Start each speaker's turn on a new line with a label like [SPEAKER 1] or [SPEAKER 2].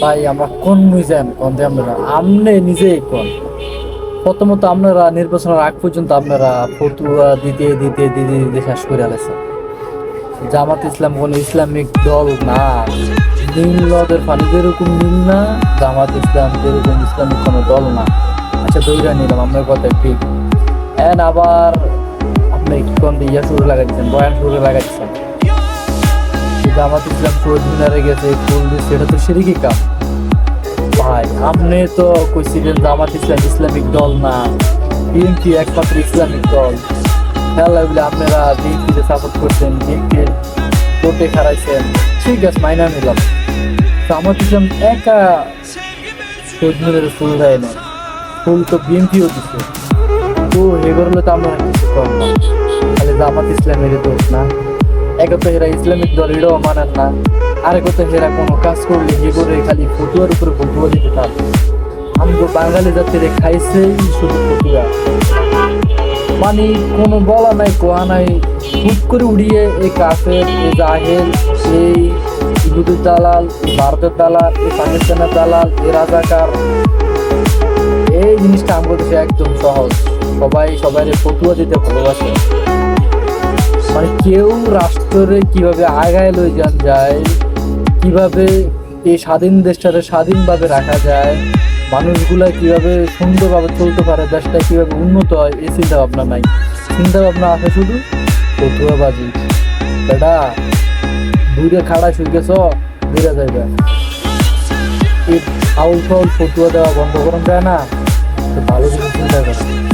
[SPEAKER 1] ভাই আমরা কোন মুইজান কোন যে আপনারা আমনে নিজেই কোন। প্রথমত আপনারা নির্বাচনের আগ পর্যন্ত আপনারা ফতুয়া দিতে দিতে দিতে দিতে শেষ করে আলেছেন। জামাত ইসলাম কোন ইসলামিক দল না। নীল নদের পানি যেরকম নীল না, জামাত ইসলাম যেরকম ইসলামিক কোনো দল না। আচ্ছা দইরা নিলাম আপনার কথা ঠিক। আবার আপনি কি কোন ইয়া শুরু লাগাচ্ছেন, বয়ান শুরু লাগাচ্ছেন। জামাত ইসলাম শহীদ মিনারে গেছে ফুল দিচ্ছে, এটা তো সিরিকি কাম। ভাই আপনি তো কইছিলেন জামাত ইসলাম ইসলামিক দল না, বিএনপি একমাত্র ইসলামিক দল। খেলা বলে আপনারা বিএনপিতে সাপোর্ট করছেন, বিএনপির ভোটে খারাইছেন, ঠিক আছে মাইনা নিলাম। জামাত ইসলাম একা শহীদ মিনারে ফুল দেয় না, ফুল তো বিএনপিও দিচ্ছে। তো এগুলো তো আমরা কিছু কম না, খালি জামাত ইসলামের দোষ না। একে তো এরা ইসলামিক দল এটাও মানেন না, আরেক তো এরা কোনো কাজ করলে এগুলো খালি ফতুয়ার উপরে ফতুয়া দিতে থাকে। আমগো বাঙালি জাতির খাইছেই শুধু ফতুয়া, মানে কোনো বলা নাই কোয়া নাই, হুট করে উড়িয়ে এই কাফের, এই জাহেল, এই ইহুদের দালাল, এই ভারতের দালাল, এই পাকিস্তানের দালাল, এই রাজাকার, এই জিনিসটা আমাদের দেশে একদম সহজ। সবাই সবাই ফতুয়া দিতে ভালোবাসে। মানে কেউ রাষ্ট্রে কিভাবে আগায় লই যান যায়, কিভাবে এই স্বাধীন দেশটাকে স্বাধীনভাবে রাখা যায়, মানুষগুলা কিভাবে সুন্দরভাবে চলতে পারে, দেশটা কিভাবে উন্নত হয়, এই চিন্তা ভাবনা নাই। চিন্তা ভাবনা আছে শুধু ফতুয়াবাজি। বেটা দূরে খাড়া শুই গেছ, দূরে যাইবে। এই ফাউল ফাউল ফতুয়া দেওয়া বন্ধ করেন যায় না, তো ভালো কিছু চিন্তা করে।